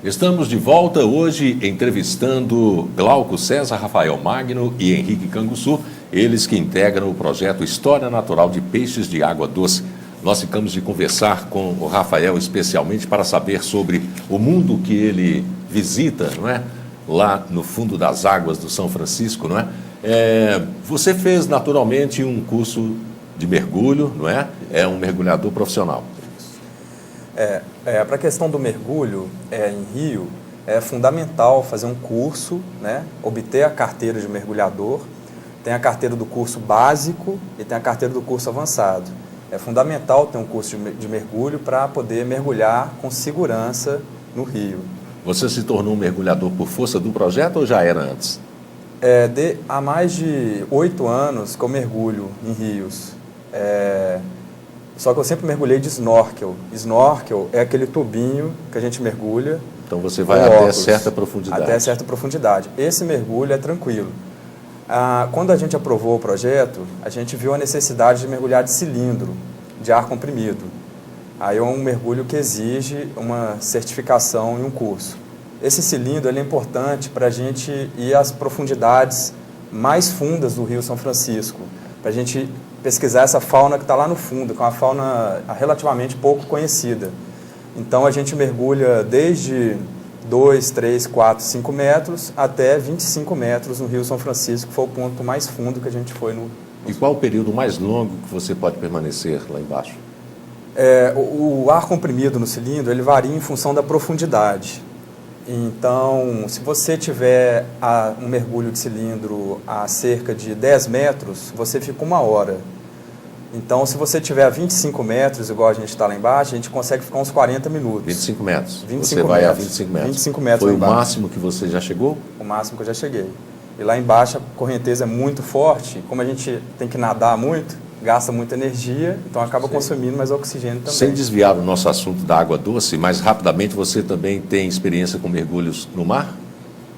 Estamos de volta hoje entrevistando Glauco César, Rafael Magno e Henrique Canguçu, eles que integram o projeto História Natural de Peixes de Água Doce. Nós ficamos de conversar com o Rafael especialmente para saber sobre o mundo que ele visita, não é? Lá no fundo das águas do São Francisco, não é? Você fez naturalmente um curso de mergulho, não é? É um mergulhador profissional. Para a questão do mergulho em rio, é fundamental fazer um curso, né? Obter a carteira de mergulhador. Tem a carteira do curso básico e tem a carteira do curso avançado. É fundamental ter um curso de mergulho para poder mergulhar com segurança no rio. Você se tornou um mergulhador por força do projeto ou já era antes? Há mais de 8 anos que eu mergulho em rios. Só que eu sempre mergulhei de snorkel. Snorkel é aquele tubinho que a gente mergulha. Então você vai até certa profundidade. Até certa profundidade. Esse mergulho é tranquilo. Quando a gente aprovou o projeto, a gente viu a necessidade de mergulhar de cilindro, de ar comprimido. Aí é um mergulho que exige uma certificação e um curso. Esse cilindro ele é importante para a gente ir às profundidades mais fundas do Rio São Francisco, para a gente pesquisar essa fauna que está lá no fundo, que é uma fauna relativamente pouco conhecida. Então a gente mergulha desde 2, 3, 4, 5 metros até 25 metros no Rio São Francisco, que foi o ponto mais fundo que a gente foi no... E qual o período mais longo que você pode permanecer lá embaixo? O ar comprimido no cilindro ele varia em função da profundidade. Então, se você tiver um mergulho de cilindro a cerca de 10 metros, você fica 1 hora. Então, se você tiver a 25 metros, igual a gente está lá embaixo, a gente consegue ficar uns 40 minutos. 25 metros? 25 você vai a 25 metros? 25 metros Foi lá o embaixo. máximo que você já chegou? O máximo que eu já cheguei. E lá embaixo a correnteza é muito forte, como a gente tem que nadar muito, gasta muita energia, então acaba consumindo mais oxigênio também. Sem desviar o nosso assunto da água doce, mais rapidamente, você também tem experiência com mergulhos no mar?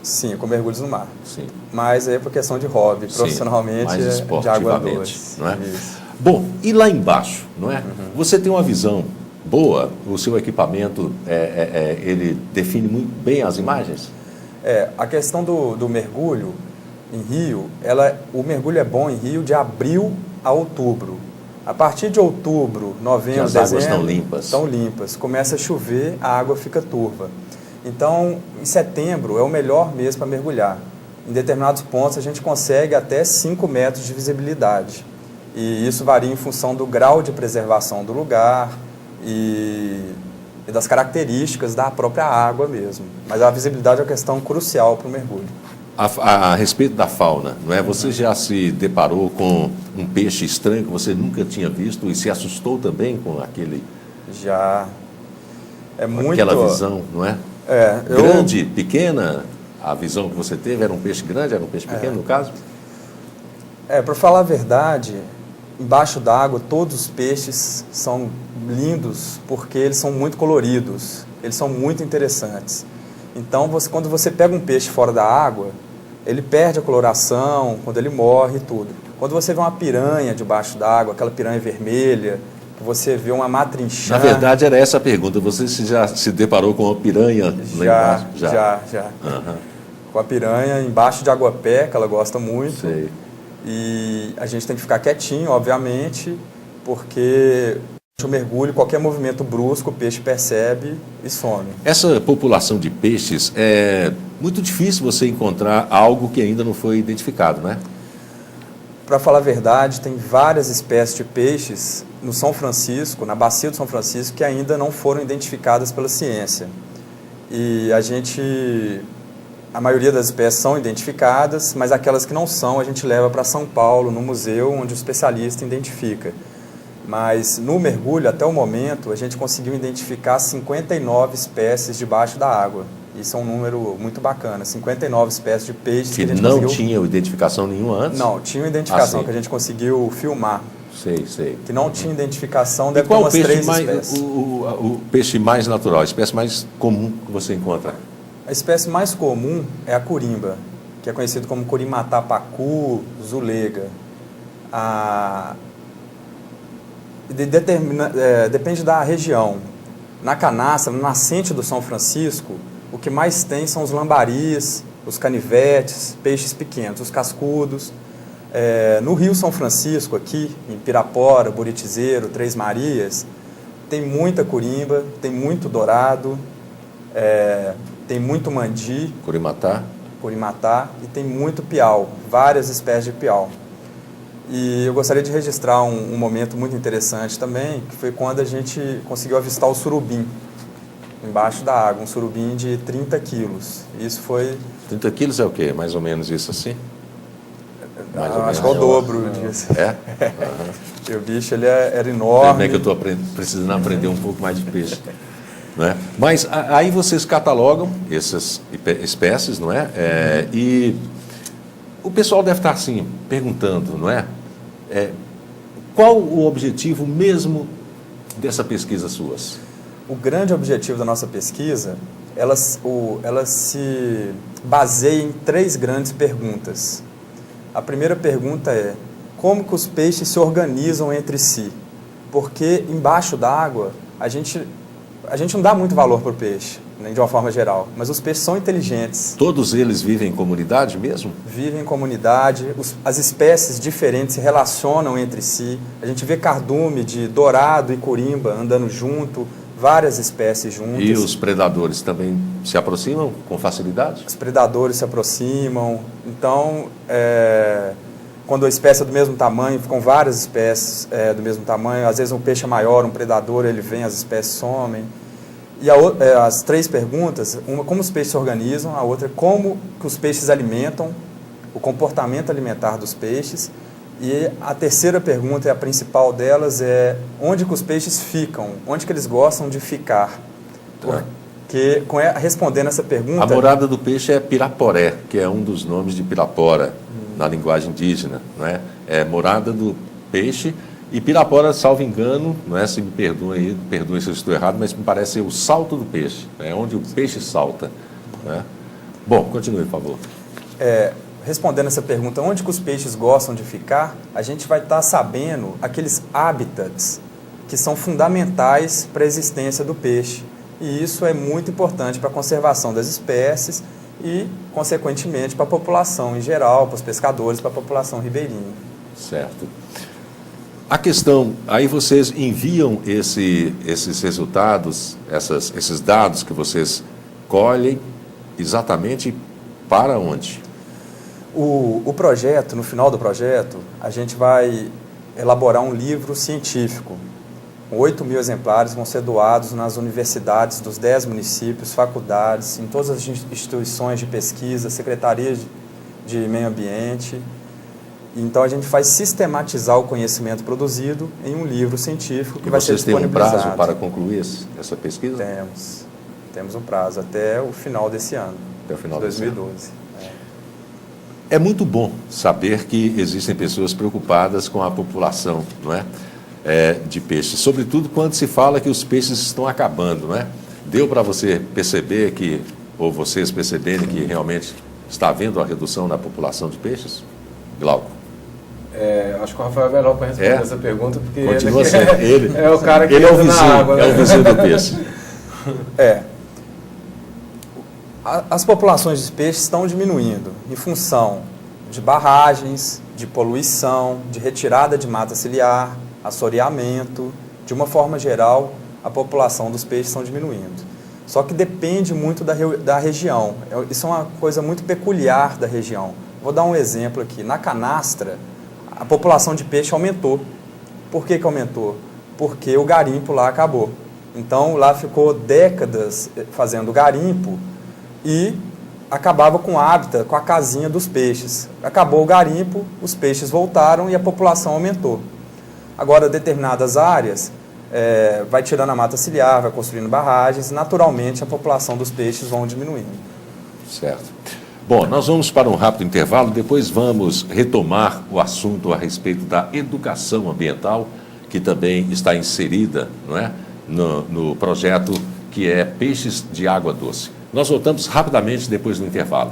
Sim, com mergulhos no mar. Sim. Mas é por questão de hobby, profissionalmente mais de água doce. Não é? Isso. Bom, e lá embaixo, não é? Você tem uma visão boa, o seu equipamento, ele define muito bem as imagens? A questão do mergulho em rio, o mergulho é bom em rio de abril a outubro. A partir de outubro, novembro, as águas dezembro, estão limpas. Estão limpas. Começa a chover, a água fica turva. Então, em setembro é o melhor mês para mergulhar. Em determinados pontos a gente consegue até 5 metros de visibilidade. E isso varia em função do grau de preservação do lugar e das características da própria água mesmo. Mas a visibilidade é uma questão crucial para o mergulho. A respeito da fauna, não é? Você já se deparou com um peixe estranho que você nunca tinha visto e se assustou também com aquele... Já. Aquela visão, não é? Grande, pequena, a visão que você teve, era um peixe grande, era um peixe pequeno no caso? Para falar a verdade, embaixo d'água todos os peixes são lindos porque eles são muito coloridos, eles são muito interessantes. Então, quando você pega um peixe fora da água, ele perde a coloração, quando ele morre e tudo. Quando você vê uma piranha debaixo d'água, aquela piranha vermelha, que você vê uma matrinchã... Na verdade, era essa a pergunta. Você já se deparou com uma piranha lá embaixo? Já. Com a piranha embaixo de água-pé, que ela gosta muito. Sei. E a gente tem que ficar quietinho, obviamente, porque... o mergulho, qualquer movimento brusco, o peixe percebe e some. Essa população de peixes, é muito difícil você encontrar algo que ainda não foi identificado, né? Para falar a verdade, tem várias espécies de peixes no São Francisco, na bacia do São Francisco, que ainda não foram identificadas pela ciência. E a maioria das espécies são identificadas, mas aquelas que não são, a gente leva para São Paulo, no museu, onde o especialista identifica. Mas no mergulho, até o momento, a gente conseguiu identificar 59 espécies debaixo da água. Isso é um número muito bacana, 59 espécies de peixes que a gente não conseguiu... tinham identificação nenhuma antes? Não, tinha identificação que a gente conseguiu filmar. Sei. Que não tinha identificação, deve ter umas 3 espécies. O peixe mais natural, a espécie mais comum que você encontra? A espécie mais comum é a corimba, que é conhecido como curimatá pacu, zulega. Depende da região. Na Canastra, no nascente do São Francisco, o que mais tem são os lambaris, os canivetes, peixes pequenos, os cascudos. No Rio São Francisco, aqui, em Pirapora, Buritizeiro, Três Marias, tem muita curimba, tem muito dourado, tem muito mandi, curimatá, e tem muito piau, várias espécies de piau. E eu gostaria de registrar um momento muito interessante também, que foi quando a gente conseguiu avistar o surubim embaixo da água, um surubim de 30 quilos. Isso foi... 30 quilos é o quê? Mais ou menos isso assim? Acho que é o dobro disso. É? E o bicho ele era enorme. Também que eu estou precisando aprender um pouco mais de peixe. Não é? Mas aí vocês catalogam essas espécies, não é? E o pessoal deve estar assim, perguntando, não é? Qual o objetivo mesmo dessa pesquisa suas? O grande objetivo da nossa pesquisa, ela se baseia em 3 grandes perguntas. A primeira pergunta é: como que os peixes se organizam entre si? Porque embaixo d'água a gente não dá muito valor para o peixe, nem de uma forma geral, mas os peixes são inteligentes. Todos eles vivem em comunidade mesmo? Vivem em comunidade, as espécies diferentes se relacionam entre si. A gente vê cardume de dourado e corimba andando junto, várias espécies juntas. E os predadores também se aproximam com facilidade? Os predadores se aproximam. Então, quando a espécie é do mesmo tamanho, ficam várias espécies do mesmo tamanho. Às vezes um peixe é maior, um predador, ele vem, as espécies somem. E as 3 perguntas, uma, como os peixes se organizam, a outra, como que os peixes alimentam, o comportamento alimentar dos peixes. E a terceira pergunta, e a principal delas, é onde que os peixes ficam, onde que eles gostam de ficar. Porque, respondendo essa pergunta... A morada do peixe é Piraporé, que é um dos nomes de Pirapora, na linguagem indígena, não é? É morada do peixe, e Pirapora, salvo engano, não é? Se me perdoem se eu estou errado, mas me parece ser o salto do peixe, é onde o peixe salta. Não é? Bom, continue, por favor. Respondendo essa pergunta, onde que os peixes gostam de ficar, a gente vai estar sabendo aqueles hábitats que são fundamentais para a existência do peixe. E isso é muito importante para a conservação das espécies e, consequentemente, para a população em geral, para os pescadores, para a população ribeirinha. Certo. A questão, aí vocês enviam esses resultados, esses dados que vocês colhem, exatamente para onde? O projeto, no final do projeto, a gente vai elaborar um livro científico. 8.000 exemplares vão ser doados nas universidades dos 10 municípios, faculdades, em todas as instituições de pesquisa, secretarias de meio ambiente. Então, a gente vai sistematizar o conhecimento produzido em um livro científico que vai ser disponibilizado. Vocês têm um prazo para concluir essa pesquisa? Temos um prazo até o final desse ano, até o final de 2012. É muito bom saber que existem pessoas preocupadas com a população, não é? De peixes, sobretudo quando se fala que os peixes estão acabando, não é? Deu para você perceber que, ou vocês perceberem que realmente está havendo uma redução na população de peixes? Glauco? Acho que o Rafael é melhor para responder essa pergunta, porque continua sendo ele. É o cara que ele é o vizinho, na água, né? É o vizinho do peixe. As populações de peixes estão diminuindo em função de barragens, de poluição, de retirada de mata ciliar, assoreamento. De uma forma geral, a população dos peixes estão diminuindo. Só que depende muito da região. Isso é uma coisa muito peculiar da região. Vou dar um exemplo aqui. Na Canastra, a população de peixe aumentou. Por que aumentou? Porque o garimpo lá acabou. Então, lá ficou décadas fazendo garimpo e acabava com o hábitat, com a casinha dos peixes. Acabou o garimpo, os peixes voltaram e a população aumentou. Agora, determinadas áreas, vai tirando a mata ciliar, vai construindo barragens, naturalmente a população dos peixes vão diminuindo. Certo. Bom, nós vamos para um rápido intervalo, depois vamos retomar o assunto a respeito da educação ambiental, que também está inserida, não é, no projeto que é Peixes de Água Doce. Nós voltamos rapidamente depois do intervalo.